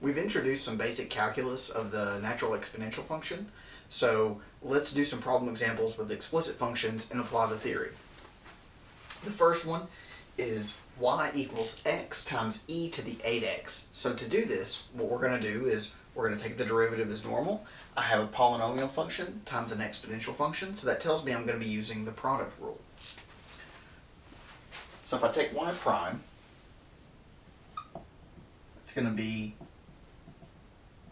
We've introduced some basic calculus of the natural exponential function, so let's do some problem examples with explicit functions and apply the theory. The first one is y equals x times e to the 8x. So to do this, what we're going to do is we're going to take the derivative as normal. I have a polynomial function times an exponential function, so that tells me I'm going to be using the product rule. So if I take y prime, it's going to be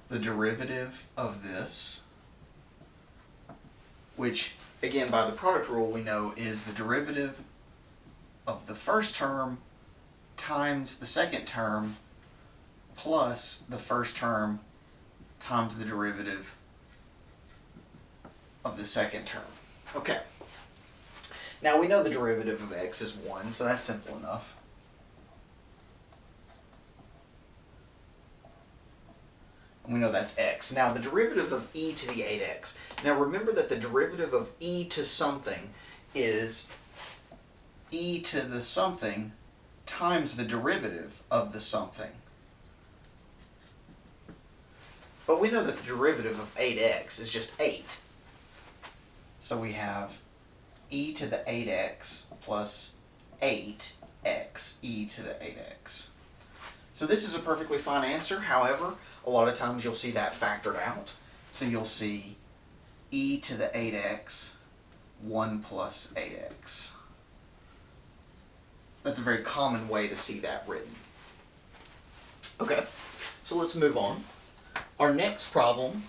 the derivative of this, which again by the product rule we know is the derivative of the first term times the second term plus the first term times the derivative of the second term. Okay. Now we know the derivative of x is 1, so that's simple enough. And we know that's x. Now the derivative of e to the 8x. Now remember that the derivative of e to something is e to the something times the derivative of the something. But we know that the derivative of 8x is just 8. So we have e to the 8x plus 8x e to the 8x. So this is a perfectly fine answer. However, a lot of times you'll see that factored out. So you'll see e to the 8x 1 plus 8x. That's a very common way to see that written. Okay, so let's move on. Our next problem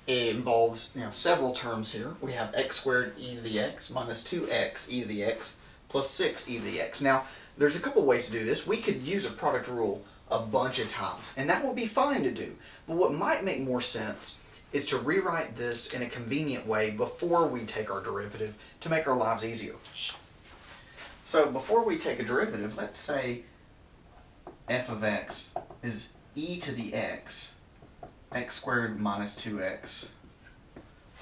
involves several terms here. We have x squared e to the x minus 2x e to the x plus 6 e to the x. Now, there's a couple ways to do this. We could use a product rule a bunch of times, and that would be fine to do. But what might make more sense is to rewrite this in a convenient way before we take our derivative to make our lives easier. So before we take a derivative, let's say f of x is e to the x squared minus 2x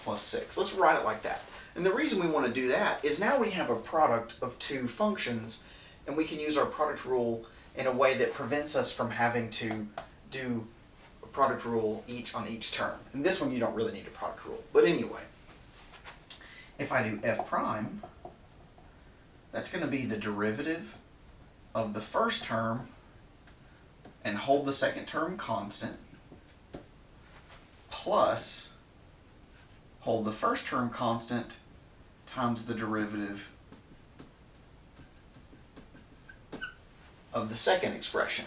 plus 6. Let's write it like that. And the reason we want to do that is now we have a product of two functions, and we can use our product rule in a way that prevents us from having to do a product rule on each term. And this one you don't really need a product rule. But anyway, if I do f prime, that's going to be the derivative of the first term and hold the second term constant, plus hold the first term constant times the derivative of the second expression.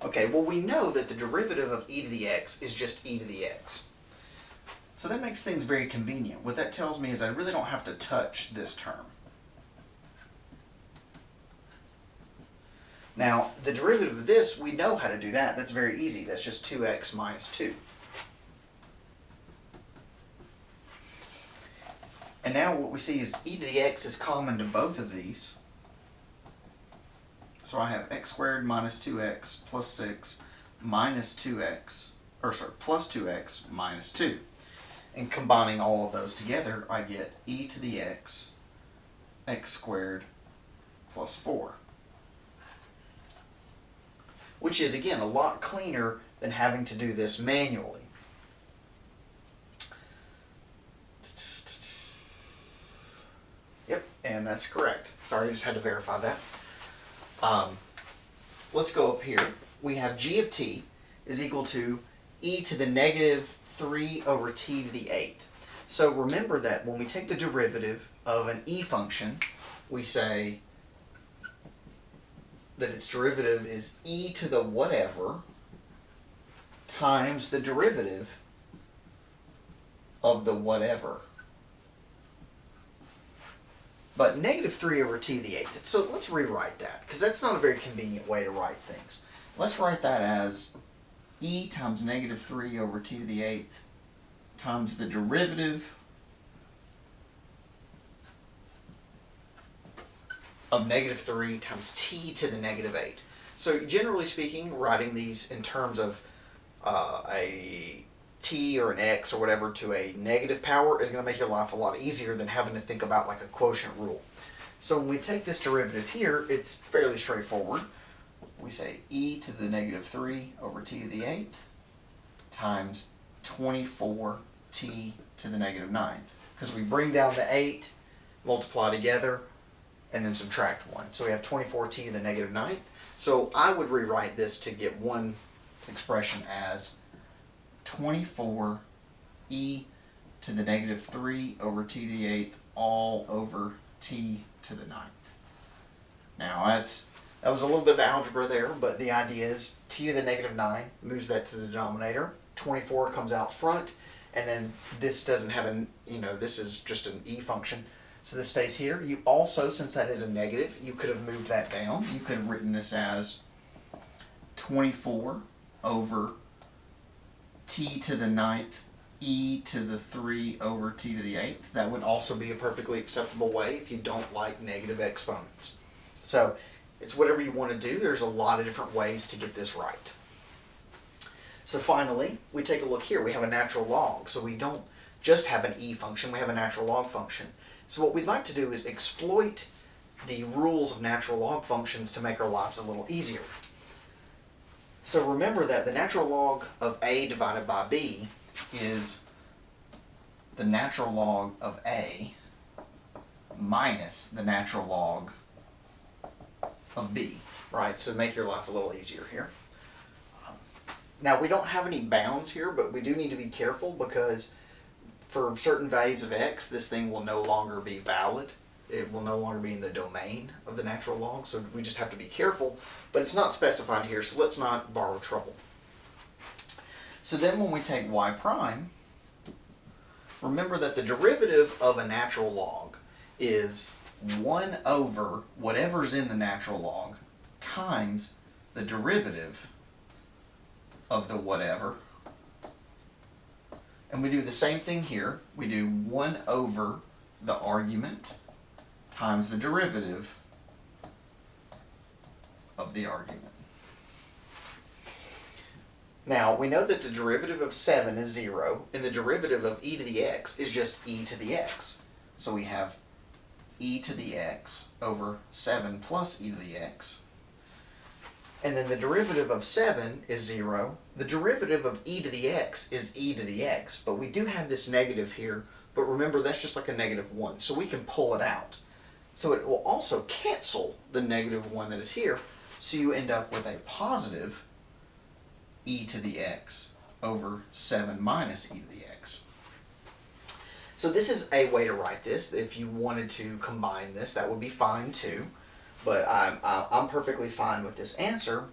Okay, well we know that the derivative of e to the x is just e to the x. So that makes things very convenient. What that tells me is I really don't have to touch this term. Now, the derivative of this, we know how to do that. That's very easy. That's just 2x minus 2. And now what we see is e to the x is common to both of these. So I have x squared minus 2x plus 6 minus 2x, plus 2x minus 2. And combining all of those together, I get e to the x squared plus 4. Which is, again, a lot cleaner than having to do this manually. Yep, and that's correct. Sorry, I just had to verify that. Let's go up here. We have g of t is equal to e to the negative 3 over t to the 8th. So remember that when we take the derivative of an e function, we say that its derivative is e to the whatever times the derivative of the whatever. But negative 3 over t to the 8th. So let's rewrite that, because that's not a very convenient way to write things. Let's write that as e times negative 3 over t to the 8th times the derivative of negative 3 times t to the negative 8. So generally speaking, writing these in terms of a t or an x or whatever to a negative power is going to make your life a lot easier than having to think about like a quotient rule. So when we take this derivative here, it's fairly straightforward. we say e to the negative 3 over t to the 8th times 24t to the negative 9th. Because we bring down the 8, multiply together, and then subtract 1. So we have 24t to the negative 9th. So I would rewrite this to get one expression as 24 e to the negative 3 over t to the 8th all over t to the 9th. Now that was a little bit of algebra there, but the idea is t to the negative 9 moves that to the denominator. 24 comes out front, and then this doesn't have a, this is just an e function. So this stays here. You also, since that is a negative, you could have moved that down. You could have written this as 24 over t to the 9th e to the 3 over t to the 8th. That would also be a perfectly acceptable way if you don't like negative exponents. So it's whatever you want to do. There's a lot of different ways to get this right. So finally, we take a look here. We have a natural log. So we don't just have an e function, we have a natural log function. So what we'd like to do is exploit the rules of natural log functions to make our lives a little easier. So remember that the natural log of a divided by b is the natural log of a minus the natural log of b, right? So make your life a little easier here. Now we don't have any bounds here, but we do need to be careful because for certain values of x, this thing will no longer be valid. It will no longer be in the domain of the natural log, so we just have to be careful, but it's not specified here, so let's not borrow trouble. So then when we take y prime, remember that the derivative of a natural log is 1 over whatever's in the natural log times the derivative of the whatever. And we do the same thing here. We do 1 over the argument times the derivative of the argument. Now, we know that the derivative of 7 is 0, and the derivative of e to the x is just e to the x. So we have e to the x over 7 plus e to the x. And then the derivative of 7 is 0. The derivative of e to the x is e to the x, but we do have this negative here, but remember that's just like a negative 1, so we can pull it out. So it will also cancel the negative 1 that is here, so you end up with a positive e to the x over 7 minus e to the x. So this is a way to write this. If you wanted to combine this, that would be fine too. But I'm perfectly fine with this answer.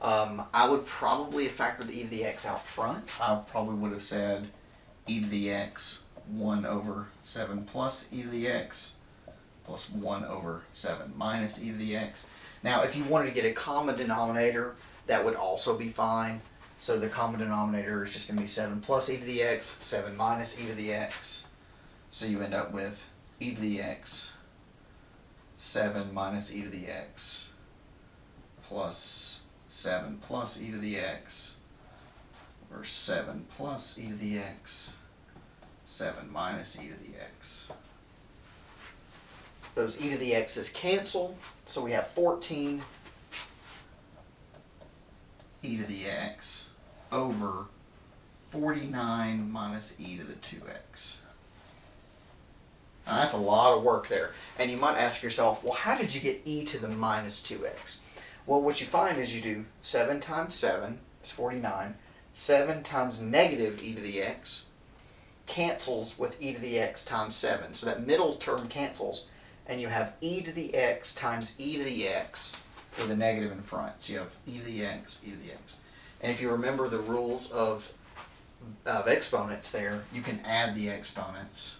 I would probably have factored the e to the x out front. I probably would have said e to the x 1 over 7 plus e to the x plus 1 over 7 minus e to the x. Now, if you wanted to get a common denominator, that would also be fine. So the common denominator is just going to be 7 plus e to the x, 7 minus e to the x. So you end up with e to the x 7 minus e to the x plus 7 plus e to the x or 7 plus e to the x 7 minus e to the x. Those e to the x's cancel, so we have 14 e to the x over 49 minus e to the 2x. Now that's a lot of work there. And you might ask yourself, well, how did you get e to the minus 2x? Well, what you find is you do 7 times 7 is 49. 7 times negative e to the x cancels with e to the x times 7. So that middle term cancels, and you have e to the x times e to the x with a negative in front. So you have e to the x, e to the x. And if you remember the rules of exponents there, you can add the exponents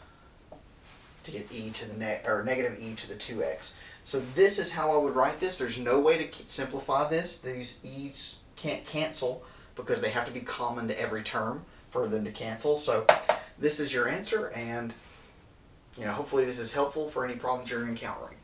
to get e to the negative e to the 2x. So this is how I would write this. There's no way to simplify this. These e's can't cancel because they have to be common to every term for them to cancel. So this is your answer, and hopefully this is helpful for any problems you're encountering.